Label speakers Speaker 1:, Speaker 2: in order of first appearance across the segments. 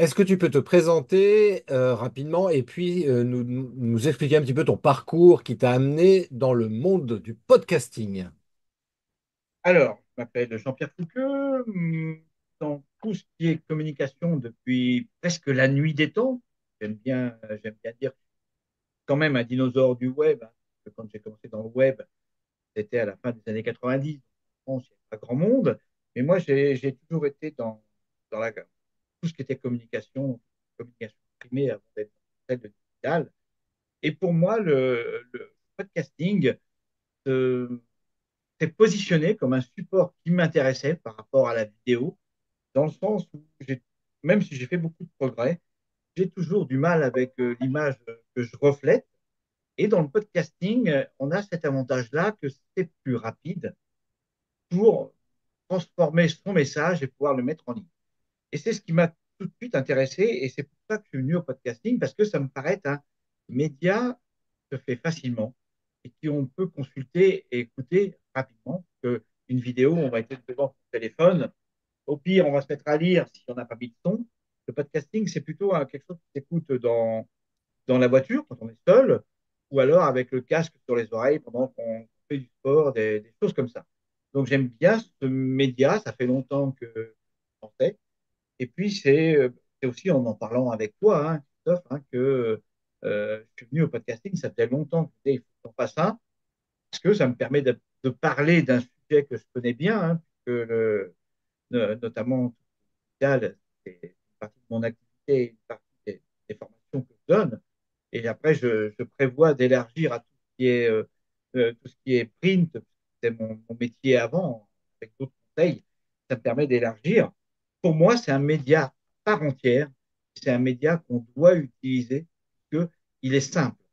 Speaker 1: Est-ce que tu peux te présenter rapidement et puis nous expliquer un petit peu ton parcours qui t'a amené dans le monde du podcasting?
Speaker 2: Alors, je m'appelle Jean-Pierre Fouqueux, dans tout ce qui est communication depuis presque la nuit des temps. J'aime bien dire quand même un dinosaure du web, hein, parce que quand j'ai commencé dans le web, c'était à la fin des années 90. En France, il n'y a pas grand monde, mais moi, j'ai toujours été dans tout ce qui était communication primée avant d'être dans celle de digital. Et pour moi, le podcasting, euh, s'est positionné comme un support qui m'intéressait par rapport à la vidéo, dans le sens où même si j'ai fait beaucoup de progrès, j'ai toujours du mal avec l'image que je reflète. Et dans le podcasting, on a cet avantage-là que c'est plus rapide pour transformer son message et pouvoir le mettre en ligne. Et c'est ce qui m'a tout de suite intéressé, et c'est pour ça que je suis venu au podcasting, parce que ça me paraît un média qui se fait facilement et qu'on peut consulter et écouter rapidement. Que une vidéo, on va être devant son téléphone, au pire, on va se mettre à lire si on n'a pas mis de son. Le podcasting, c'est plutôt quelque chose qui s'écoute dans la voiture, quand on est seul, ou alors avec le casque sur les oreilles pendant qu'on fait du sport, des choses comme ça. Donc j'aime bien ce média, ça fait longtemps que j'en fais. Et puis, c'est aussi en parlant avec toi, hein, Christophe, hein, que je suis venu au podcasting. Ça faisait longtemps que je disais, il faut qu'on fasse ça, parce que ça me permet de parler d'un sujet que je connais bien, hein, puisque notamment, c'est une partie de mon activité, une partie des formations que je donne. Et après, je prévois d'élargir à tout ce qui est print, c'est mon métier avant, avec d'autres conseils. Ça me permet d'élargir. Pour moi, c'est un média à part entière. C'est un média qu'on doit utiliser parce qu'il est simple.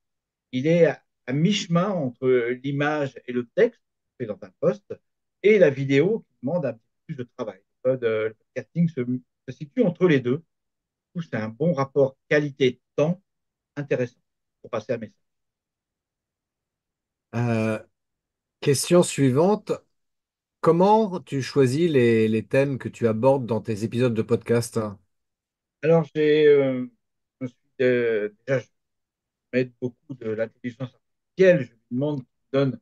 Speaker 2: Il est à mi-chemin entre l'image et le texte fait dans un poste et la vidéo qui demande un petit peu plus de travail. Le podcasting se situe entre les deux. C'est un bon rapport qualité-temps intéressant pour passer un message.
Speaker 1: Euh, Question suivante. Comment tu choisis les thèmes que tu abordes dans tes épisodes de podcast?
Speaker 2: Alors, je me suis déjà, je m'aide beaucoup de l'intelligence artificielle. Je lui demande qu'il me donne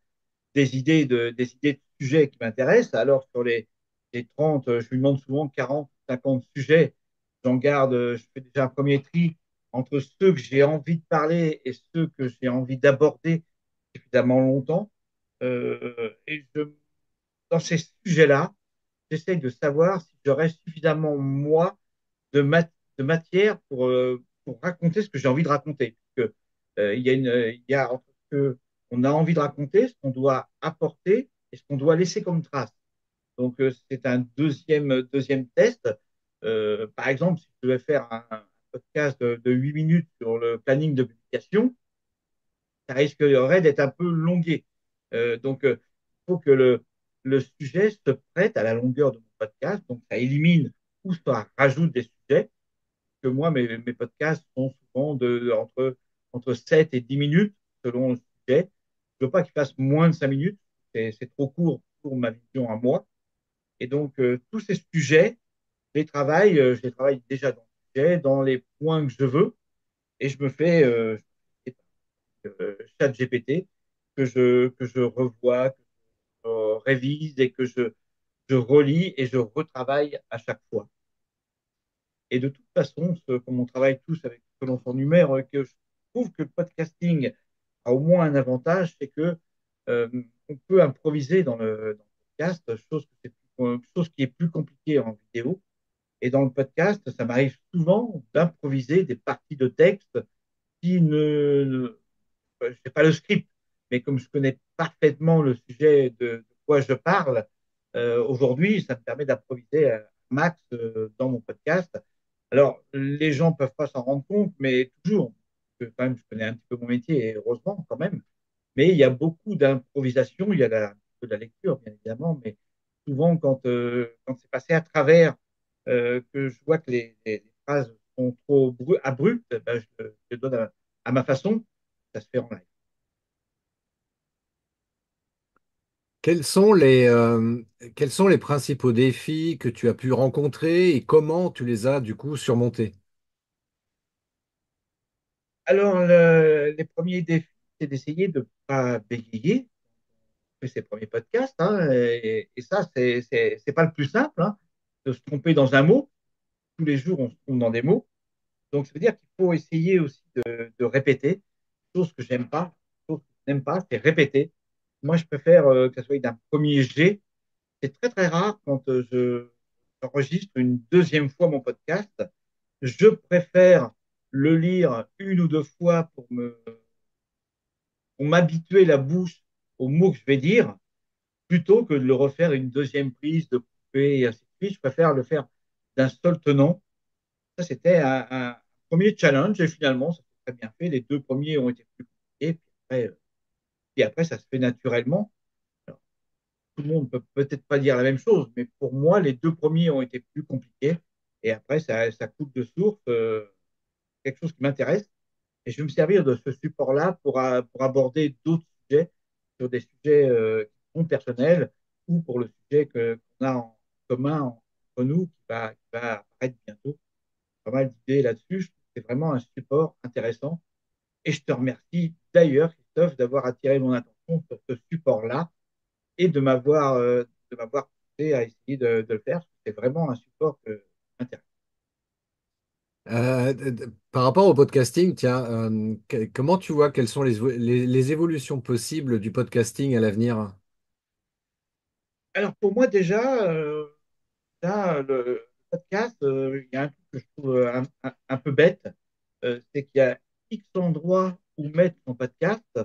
Speaker 2: des idées de sujets qui m'intéressent. Alors, sur les 30, je lui demande souvent 40, 50 sujets. Je fais déjà un premier tri entre ceux que j'ai envie de parler et ceux que j'ai envie d'aborder suffisamment longtemps. Et dans ces sujets-là, j'essaye de savoir si j'aurai suffisamment, moi, de, mat- de matière pour raconter ce que j'ai envie de raconter. Parce que, il y a entre ce qu'on a envie de raconter, ce qu'on doit apporter et ce qu'on doit laisser comme trace. Donc, c'est un deuxième test. Par exemple, si je devais faire un podcast de 8 minutes sur le planning de publication, ça risquerait d'être un peu longué. Donc, il faut que le sujet se prête à la longueur de mon podcast. Donc, ça élimine ou ça rajoute des sujets que moi, mes podcasts sont souvent entre 7 et 10 minutes selon le sujet. Je ne veux pas qu'ils fassent moins de 5 minutes. C'est trop court pour ma vision à moi. Et donc, tous ces sujets, je les travaille déjà dans le sujet, dans les points que je veux. Et je me fais chat GPT que je revois, que je révise et je relis et je retravaille à chaque fois. Et de toute façon, comme on travaille tous avec selon son humeur, que je trouve que le podcasting a au moins un avantage, c'est que euh, on peut improviser dans le podcast, chose qui est plus compliquée en vidéo. Et dans le podcast, ça m'arrive souvent d'improviser des parties de texte qui je sais pas le script, mais comme je connais parfaitement le sujet de quoi je parle, aujourd'hui, ça me permet d'improviser un max dans mon podcast. Alors, les gens peuvent pas s'en rendre compte, mais toujours, parce que quand même, je connais un petit peu mon métier, et heureusement quand même. Mais il y a beaucoup d'improvisation, il y a un petit peu de la lecture, bien évidemment, mais souvent, quand c'est passé à travers, que je vois que les phrases sont trop abruptes, ben, je donne à ma façon, ça se fait en live.
Speaker 1: Quels quels sont les principaux défis que tu as pu rencontrer et comment tu les as du coup surmontés?
Speaker 2: Alors, les premiers défis, c'est d'essayer de ne pas bégayer, fait ses premiers podcasts, hein, et ça, c'est pas le plus simple, hein, de se tromper dans un mot. Tous les jours, on se trompe dans des mots. Donc, ça veut dire qu'il faut essayer aussi de répéter, chose que j'aime pas, chose que je n'aime pas, c'est répéter. Moi, je préfère que ça soit d'un premier jet. C'est très, très rare quand j'enregistre une deuxième fois mon podcast. Je préfère le lire une ou deux fois pour m'habituer la bouche aux mots que je vais dire, plutôt que de le refaire une deuxième prise, de couper et ainsi de suite. Je préfère le faire d'un seul tenant. Ça, c'était un premier challenge et finalement, ça s'est très bien fait. Les deux premiers ont été plus compliqués, puis après ça se fait naturellement. Alors, tout le monde ne peut peut-être pas dire la même chose, mais pour moi, les deux premiers ont été plus compliqués et après, ça coupe de source quelque chose qui m'intéresse. Et je vais me servir de ce support-là pour aborder d'autres sujets sur des sujets qui sont personnels ou pour le sujet qu'on a en commun entre nous qui va apparaître bientôt. Pas mal d'idées là-dessus. Je trouve que c'est vraiment un support intéressant. Et je te remercie d'ailleurs, Christophe, d'avoir attiré mon attention sur ce support-là et de m'avoir poussé à essayer de le faire. C'est vraiment un support que m'intéresse.
Speaker 1: Par rapport au podcasting, tiens, comment tu vois quelles sont les évolutions possibles du podcasting à l'avenir?
Speaker 2: Alors pour moi déjà, là, le podcast, il y a un truc que je trouve un peu bête, c'est qu'il y a X endroits où mettre son podcast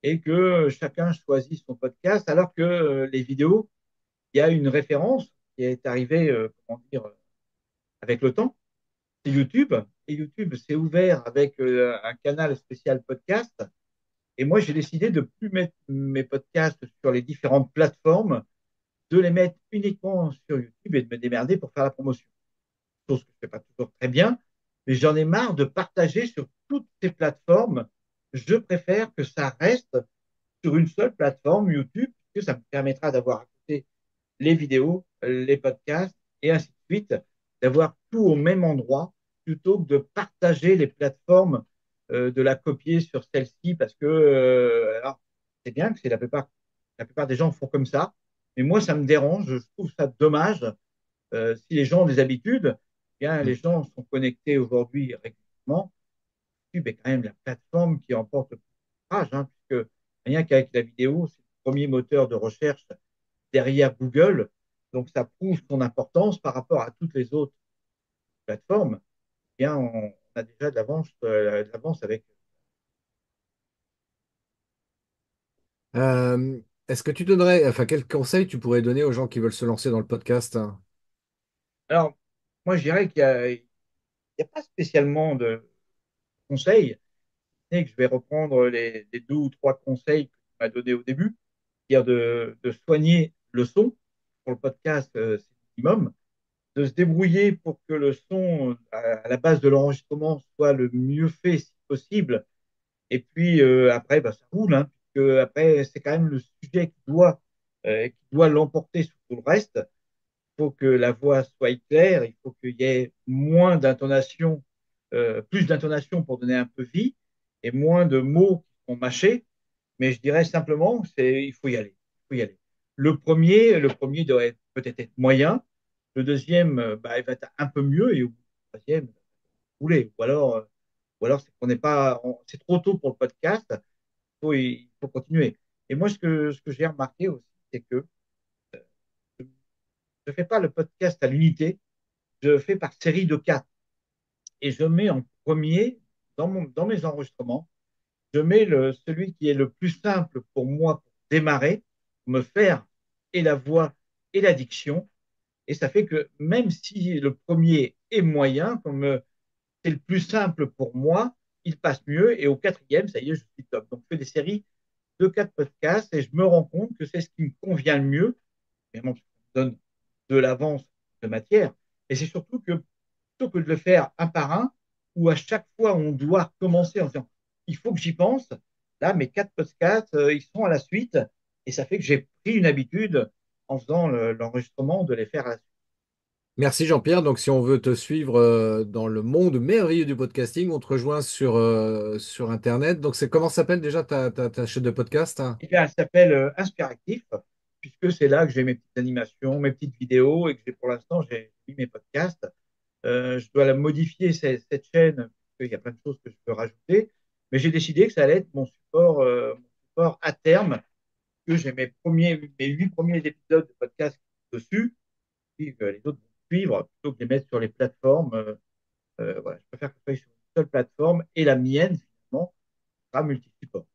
Speaker 2: et que chacun choisit son podcast, alors que les vidéos, il y a une référence qui est arrivée, comment dire, avec le temps, c'est YouTube. Et YouTube s'est ouvert avec un canal spécial podcast. Et moi, j'ai décidé de plus mettre mes podcasts sur les différentes plateformes, de les mettre uniquement sur YouTube et de me démerder pour faire la promotion. Chose que je ne fais pas toujours très bien, mais j'en ai marre de partager sur toutes ces plateformes. Je préfère que ça reste sur une seule plateforme, YouTube, puisque ça me permettra d'avoir à côté les vidéos, les podcasts et ainsi de suite, d'avoir tout au même endroit plutôt que de partager les plateformes, de la copier sur celle-ci parce que alors, c'est bien que c'est la plupart des gens font comme ça, mais moi ça me dérange, je trouve ça dommage. Si les gens ont des habitudes, eh bien les gens sont connectés aujourd'hui régulièrement. YouTube est quand même la plateforme qui emporte le plus de courage, hein, puisque rien qu'avec la vidéo, c'est le premier moteur de recherche derrière Google. Donc, ça prouve son importance par rapport à toutes les autres plateformes. Eh bien, on a déjà de l'avance avec.
Speaker 1: Est-ce que tu donnerais, enfin, quel conseil tu pourrais donner aux gens qui veulent se lancer dans le podcast?
Speaker 2: Alors, moi, je dirais qu'il y a pas spécialement de conseils, mais que je vais reprendre les deux ou trois conseils que tu m'as donnés au début, c'est-à-dire de soigner le son. Pour le podcast, c'est le minimum. De se débrouiller pour que le son, à la base de l'enregistrement, soit le mieux fait si possible. Et puis après, bah, ça roule, hein, puisque après, c'est quand même le sujet qui doit l'emporter sur tout le reste. Il faut que la voix soit claire, il faut qu'il y ait moins d'intonation, plus d'intonation pour donner un peu vie, et moins de mots qui sont mâchés. Mais je dirais simplement, il faut y aller. Il faut y aller. Le premier doit peut-être être moyen. Le deuxième, bah, il va être un peu mieux, et au bout du troisième, rouler. Ou alors c'est qu'on n'est pas, c'est trop tôt pour le podcast. Il faut continuer. Et moi, ce que j'ai remarqué aussi, c'est que je ne fais pas le podcast à l'unité, je fais par série de quatre. Et je mets en premier, dans mes enregistrements, je mets celui qui est le plus simple pour moi pour démarrer, pour me faire et la voix et la diction. Et ça fait que même si le premier est moyen, comme c'est le plus simple pour moi, il passe mieux. Et au quatrième, ça y est, je suis top. Donc, je fais des séries de quatre podcasts et je me rends compte que c'est ce qui me convient le mieux. Évidemment, ça me donne de l'avance de matière. Et c'est surtout que plutôt que de le faire un par un, où à chaque fois on doit commencer en disant il faut que j'y pense, là, mes quatre podcasts, ils sont à la suite. Et ça fait que j'ai pris une habitude en faisant l'enregistrement de les faire à la suite.
Speaker 1: Merci Jean-Pierre. Donc, si on veut te suivre dans le monde merveilleux du podcasting, on te rejoint sur Internet. Donc, c'est comment s'appelle déjà ta chaîne de podcast, hein?
Speaker 2: Eh bien, elle s'appelle Inspiractif, puisque c'est là que j'ai mes petites animations, mes petites vidéos, et que pour l'instant, j'ai mis mes podcasts. Je dois la modifier, cette chaîne, parce qu'il y a plein de choses que je peux rajouter, mais j'ai décidé que ça allait être mon support à terme, que j'ai mes 8 premiers épisodes de podcast dessus, puis les autres vont suivre, plutôt que de les mettre sur les plateformes. Voilà, je préfère que ce soit sur une seule plateforme, et la mienne, finalement, sera multi-support.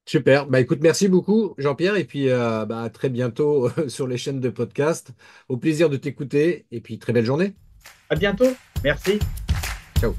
Speaker 1: Super. Bah, écoute, merci beaucoup Jean-Pierre. Et puis, à très bientôt sur les chaînes de podcast. Au plaisir de t'écouter. Et puis, très belle journée.
Speaker 2: À bientôt. Merci.
Speaker 1: Ciao.